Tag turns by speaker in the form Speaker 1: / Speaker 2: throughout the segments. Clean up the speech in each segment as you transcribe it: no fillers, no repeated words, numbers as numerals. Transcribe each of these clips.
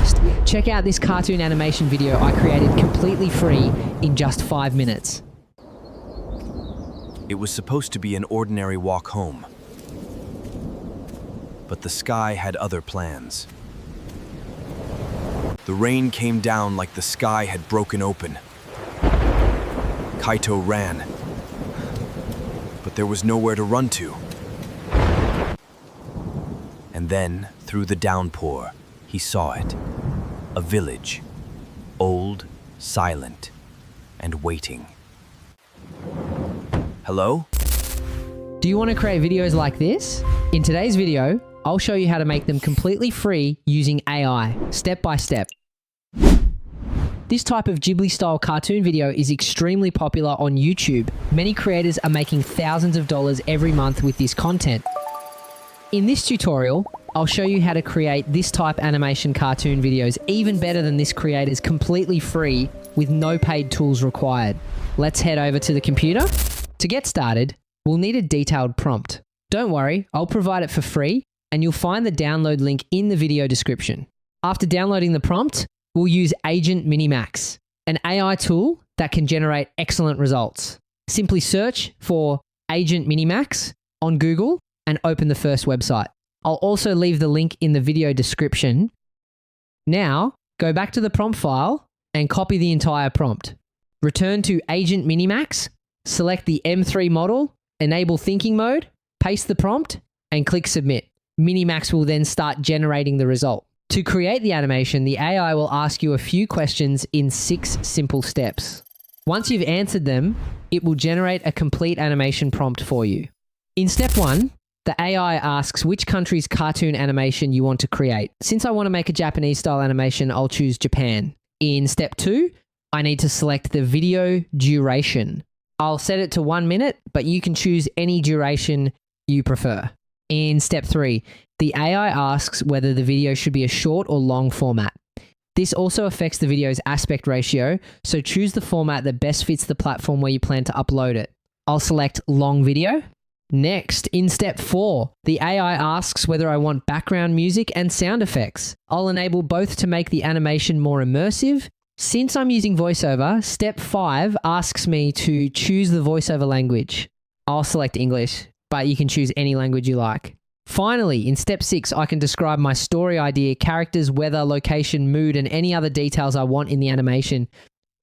Speaker 1: fast. Check out this cartoon animation video I created completely free in just 5 minutes.
Speaker 2: It was supposed to be an ordinary walk home. But the sky had other plans. The rain came down like the sky had broken open. Kaito ran, but there was nowhere to run to. And then, through the downpour, he saw it. A village, old, silent, and waiting. Hello?
Speaker 1: Do you want to create videos like this? In today's video, I'll show you how to make them completely free using AI, step by step. This type of Ghibli-style cartoon video is extremely popular on YouTube. Many creators are making thousands of dollars every month with this content. In this tutorial, I'll show you how to create this type animation cartoon videos even better than this creator's completely free with no paid tools required. Let's head over to the computer. To get started, we'll need a detailed prompt. Don't worry, I'll provide it for free and you'll find the download link in the video description. After downloading the prompt, we'll use Agent Minimax, an AI tool that can generate excellent results. Simply search for Agent Minimax on Google and open the first website. I'll also leave the link in the video description. Now, go back to the prompt file and copy the entire prompt. Return to Agent Minimax, select the M3 model, enable thinking mode, paste the prompt, and click Submit. Minimax will then start generating the result. To create the animation, the AI will ask you a few questions in 6 simple steps. Once you've answered them, it will generate a complete animation prompt for you. In step 1, the AI asks which country's cartoon animation you want to create. Since I want to make a Japanese style animation, I'll choose Japan. In step 2, I need to select the video duration. I'll set it to 1 minute, but you can choose any duration you prefer. In step 3, the AI asks whether the video should be a short or long format. This also affects the video's aspect ratio, so choose the format that best fits the platform where you plan to upload it. I'll select long video. Next, in step 4, the AI asks whether I want background music and sound effects. I'll enable both to make the animation more immersive. Since I'm using voiceover, step 5 asks me to choose the voiceover language. I'll select English, but you can choose any language you like. Finally, in step 6, I can describe my story idea, characters, weather, location, mood, and any other details I want in the animation.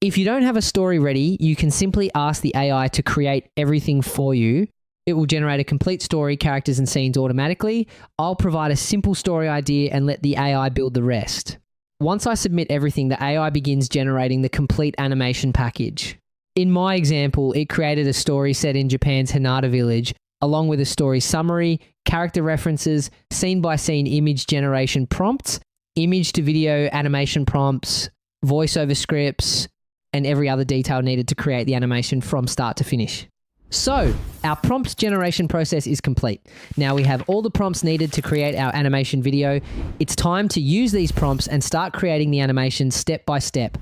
Speaker 1: If you don't have a story ready, you can simply ask the AI to create everything for you. It will generate a complete story, characters, and scenes automatically. I'll provide a simple story idea and let the AI build the rest. Once I submit everything, the AI begins generating the complete animation package. In my example, it created a story set in Japan's Hinata village, along with a story summary, character references, scene-by-scene image generation prompts, image-to-video animation prompts, voiceover scripts, and every other detail needed to create the animation from start to finish. So, our prompt generation process is complete. Now we have all the prompts needed to create our animation video. It's time to use these prompts and start creating the animation step by step.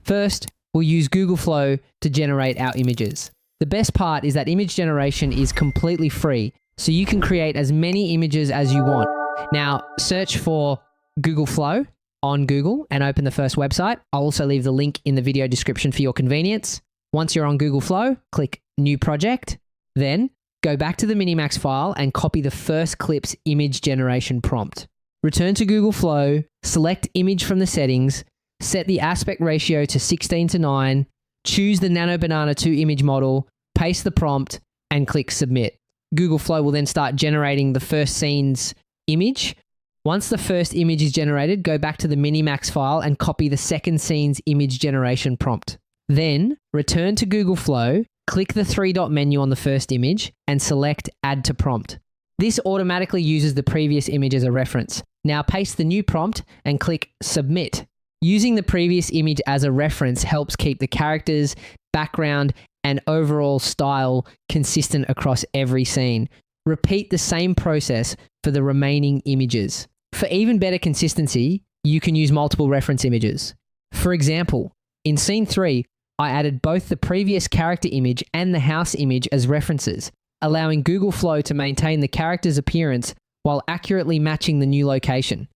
Speaker 1: First, we'll use Google Flow to generate our images. The best part is that image generation is completely free, so you can create as many images as you want. Now, search for Google Flow on Google and open the first website. I'll also leave the link in the video description for your convenience. Once you're on Google Flow, click New Project. Then, go back to the Minimax file and copy the first clip's image generation prompt. Return to Google Flow, select Image from the settings, set the aspect ratio to 16:9, choose the Nano Banana 2 image model, paste the prompt, and click Submit. Google Flow will then start generating the first scene's image. Once the first image is generated, go back to the Minimax file and copy the second scene's image generation prompt. Then, return to Google Flow, click the 3-dot menu on the first image, and select Add to Prompt. This automatically uses the previous image as a reference. Now paste the new prompt and click Submit. Using the previous image as a reference helps keep the characters, background, and overall style consistent across every scene. Repeat the same process for the remaining images. For even better consistency, you can use multiple reference images. For example, in scene 3, I added both the previous character image and the house image as references, allowing Google Flow to maintain the character's appearance while accurately matching the new location.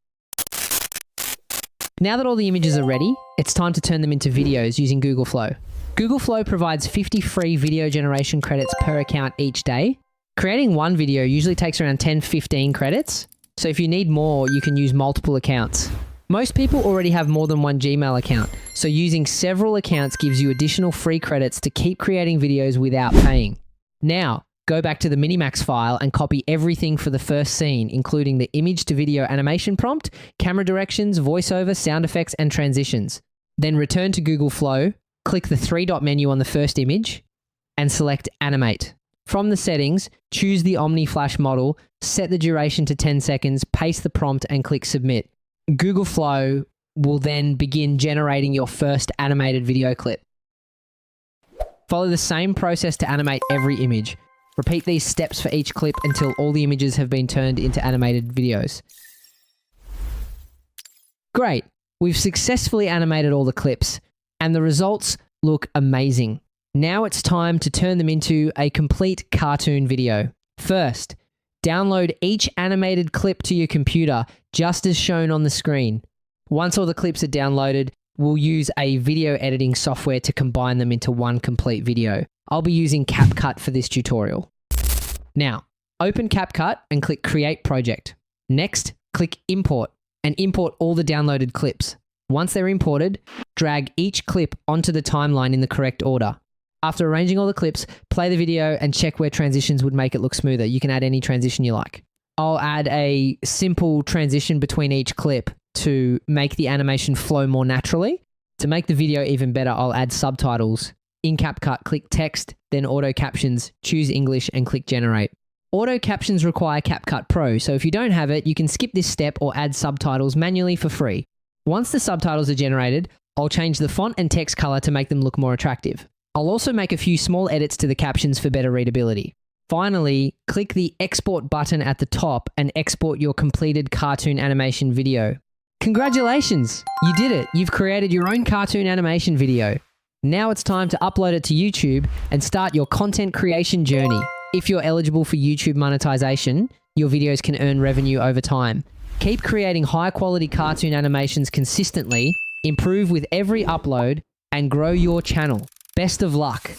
Speaker 1: Now that all the images are ready, it's time to turn them into videos using Google Flow. Google Flow provides 50 free video generation credits per account each day. Creating one video usually takes around 10-15 credits, so if you need more, you can use multiple accounts. Most people already have more than one Gmail account, so using several accounts gives you additional free credits to keep creating videos without paying. Now, go back to the Minimax file and copy everything for the first scene, including the image to video animation prompt, camera directions, voiceover, sound effects, and transitions. Then return to Google Flow, click the three-dot menu on the first image, and select Animate. From the settings, choose the Omni Flash model, set the duration to 10 seconds, paste the prompt, and click Submit. Google Flow will then begin generating your first animated video clip. Follow the same process to animate every image. Repeat these steps for each clip until all the images have been turned into animated videos. Great, we've successfully animated all the clips, and the results look amazing. Now it's time to turn them into a complete cartoon video. First, download each animated clip to your computer, just as shown on the screen. Once all the clips are downloaded, we'll use a video editing software to combine them into one complete video. I'll be using CapCut for this tutorial. Now, open CapCut and click Create Project. Next, click Import and import all the downloaded clips. Once they're imported, drag each clip onto the timeline in the correct order. After arranging all the clips, play the video and check where transitions would make it look smoother. You can add any transition you like. I'll add a simple transition between each clip to make the animation flow more naturally. To make the video even better, I'll add subtitles. In CapCut, click Text, then Auto Captions, choose English and click Generate. Auto Captions require CapCut Pro, so if you don't have it, you can skip this step or add subtitles manually for free. Once the subtitles are generated, I'll change the font and text color to make them look more attractive. I'll also make a few small edits to the captions for better readability. Finally, click the Export button at the top and export your completed cartoon animation video. Congratulations! You did it! You've created your own cartoon animation video. Now it's time to upload it to YouTube and start your content creation journey. If you're eligible for YouTube monetization, your videos can earn revenue over time. Keep creating high-quality cartoon animations consistently, improve with every upload, and grow your channel. Best of luck!